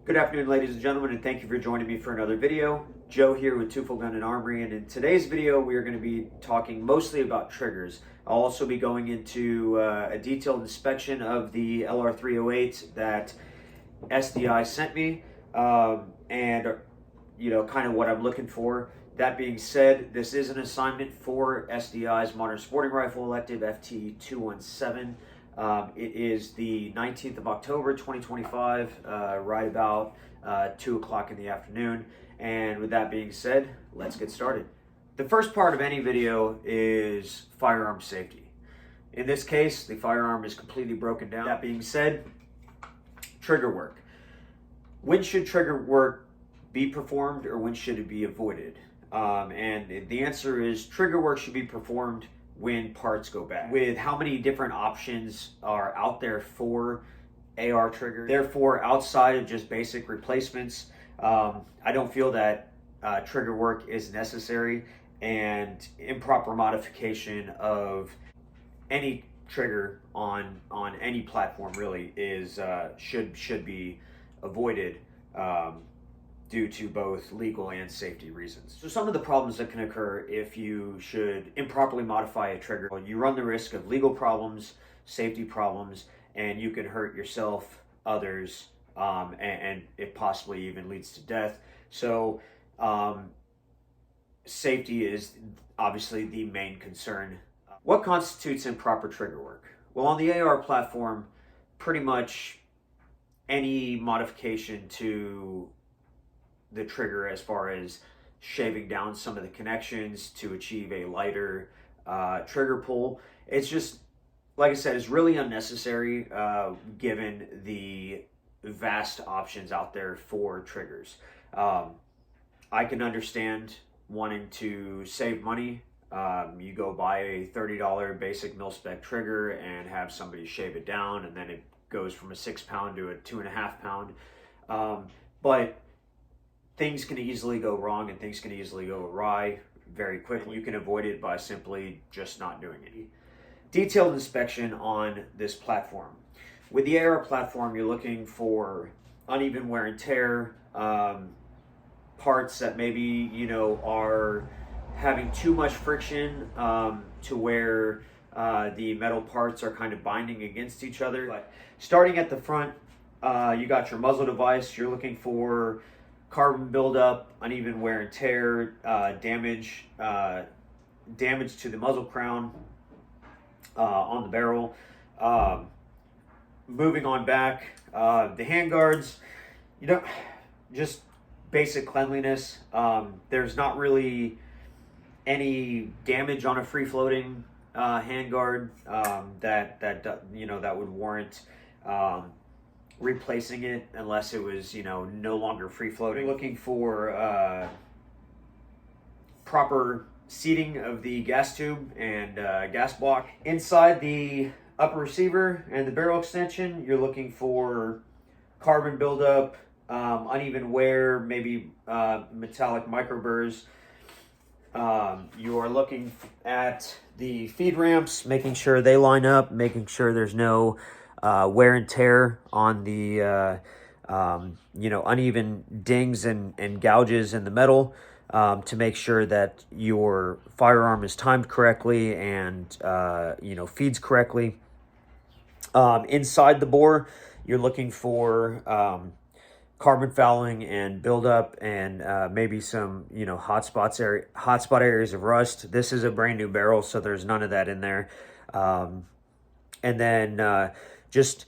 Good afternoon, ladies and gentlemen, and thank you for joining me for another video. Joe here with Twofold Gun and Armory, and in today's video we are going to be talking mostly about triggers. I'll also be going into a detailed inspection of the LR308 that SDI sent me, and kind of what I'm looking for. That being said, this is an assignment for SDI's Modern Sporting Rifle Elective FT217. It is the 19th of October 2025, right about 2 o'clock in the afternoon. And with that being said, let's get started. The first part of any video is firearm safety. In this case, the firearm is completely broken down. That being said, trigger work. When should trigger work be performed, or when should it be avoided? And the answer is trigger work should be performed when parts go bad. With how many different options are out there for AR trigger, therefore outside of just basic replacements, I don't feel that trigger work is necessary, and improper modification of any trigger on any platform really is should be avoided due to both legal and safety reasons. So some of the problems that can occur if you should improperly modify a trigger: you run the risk of legal problems, safety problems, and you can hurt yourself, others, and it possibly even leads to death. So safety is obviously the main concern. What constitutes improper trigger work? Well, on the AR platform, pretty much any modification to the trigger, as far as shaving down some of the connections to achieve a lighter trigger pull, it's just, like I said, it's really unnecessary given the vast options out there for triggers. I can understand wanting to save money. You go buy a $30 basic mil-spec trigger and have somebody shave it down, and then it goes from a 6-pound to a 2.5 pound. But things can easily go wrong, and things can easily go awry very quickly. You can avoid it by simply just not doing it. Detailed inspection on this platform. With the AR platform, you're looking for uneven wear and tear, parts that maybe are having too much friction to where the metal parts are kind of binding against each other. But starting at the front, you got your muzzle device. You're looking for carbon buildup, uneven wear and tear, damage to the muzzle crown on the barrel. Moving on back, the handguards, just basic cleanliness. There's not really any damage on a free-floating handguard that would warrant replacing it unless it was no longer free floating. Looking for proper seating of the gas tube and gas block. Inside the upper receiver and the barrel extension, you're looking for carbon buildup, uneven wear, maybe metallic microburrs. You are looking at the feed ramps, making sure they line up, making sure there's no wear and tear on the uneven dings and gouges in the metal, to make sure that your firearm is timed correctly and feeds correctly. Inside the bore, you're looking for carbon fouling and buildup, and maybe some hot spot areas of rust. This is a brand new barrel, so there's none of that in there. And then just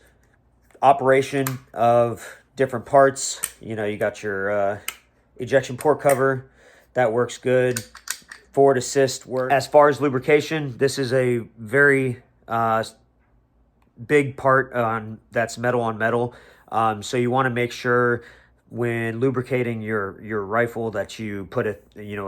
operation of different parts. You got your ejection port cover. That works good. Forward assist works. As far as lubrication, this is a very big part that's metal on metal. So you want to make sure when lubricating your rifle that you put a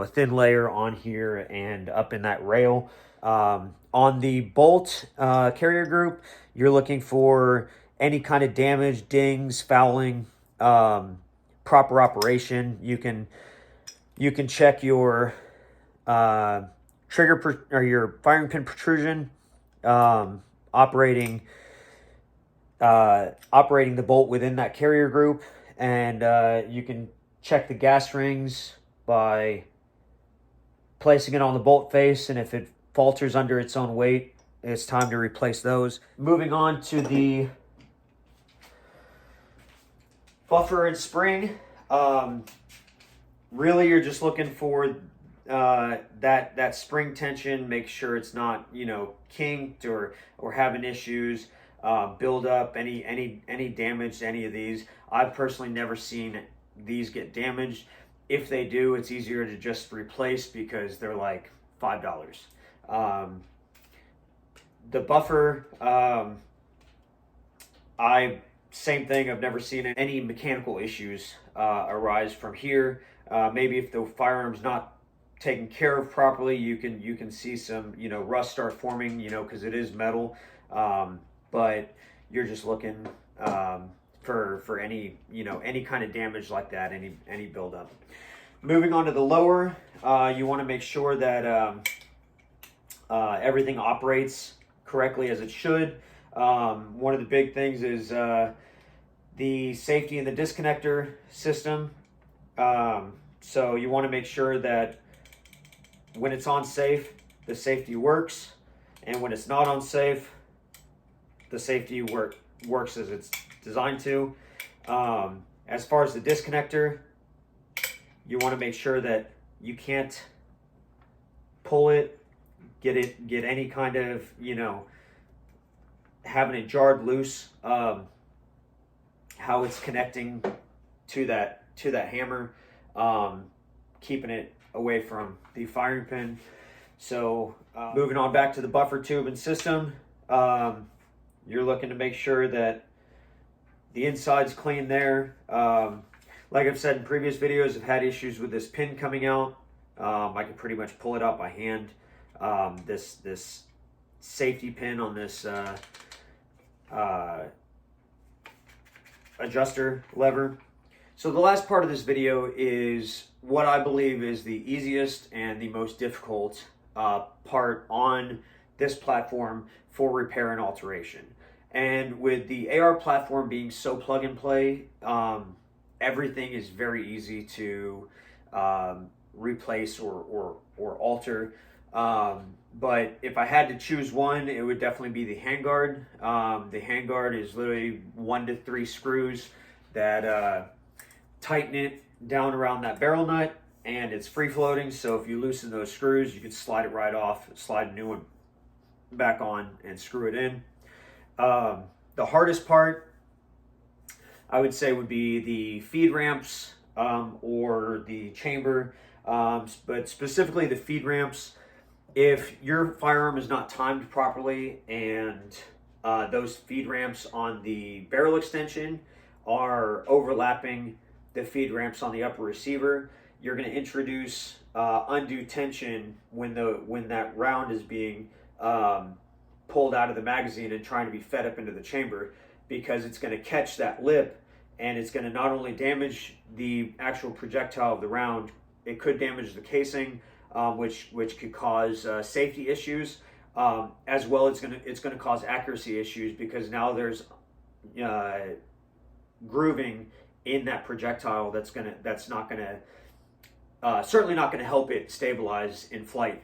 thin layer on here and up in that rail. On the bolt carrier group, you're looking for any kind of damage, dings, fouling, proper operation. You can check your trigger or your firing pin protrusion, operating the bolt within that carrier group, and you can check the gas rings by placing it on the bolt face, and if it falters under its own weight, it's time to replace those. Moving on to the buffer and spring. Really, you're just looking for that spring tension. Make sure it's not, you know, kinked or having issues, build up, any damage to any of these. I've personally never seen these get damaged. If they do, it's easier to just replace because they're like $5. The buffer, same thing. I've never seen any mechanical issues arise from here. Maybe if the firearm's not taken care of properly, you can see some, you know, rust start forming, you know, because it is metal. But you're just looking for any, you know, any kind of damage like that, any buildup. Moving on to the lower, you want to make sure that everything operates correctly as it should. One of the big things is the safety in the disconnector system. So you want to make sure that when it's on safe, the safety works, and when it's not on safe, the safety works as it's designed to. As far as the disconnector, you want to make sure that you can't pull it, get any kind of, you know, having it jarred loose. How it's connecting to that hammer, keeping it away from the firing pin. So moving on back to the buffer tube and system, you're looking to make sure that the inside's clean there. Like I've said in previous videos, I've had issues with this pin coming out. I can pretty much pull it out by hand. This safety pin on this adjuster lever. So the last part of this video is what I believe is the easiest and the most difficult part on this platform for repair and alteration. And with the AR platform being so plug and play, everything is very easy to replace or alter. But if I had to choose one, it would definitely be the handguard. The handguard is literally 1 to 3 screws that tighten it down around that barrel nut, and it's free floating. So if you loosen those screws, you can slide it right off, slide a new one back on, and screw it in. The hardest part, I would say, would be the feed ramps or the chamber, but specifically the feed ramps. If your firearm is not timed properly and those feed ramps on the barrel extension are overlapping the feed ramps on the upper receiver, you're going to introduce undue tension when that round is being pulled out of the magazine and trying to be fed up into the chamber, because it's going to catch that lip, and it's going to not only damage the actual projectile of the round, it could damage the casing, which could cause safety issues, as well. It's going to cause accuracy issues, because now there's grooving in that projectile that's not going to certainly not going to help it stabilize in flight.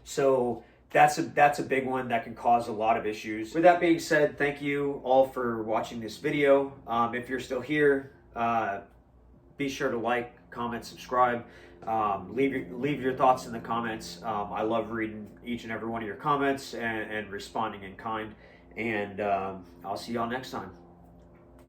So that's a big one that can cause a lot of issues. With that being said, thank you all for watching this video. If you're still here, be sure to like, comment, subscribe. Leave your thoughts in the comments. I love reading each and every one of your comments and responding in kind. And I'll see y'all next time.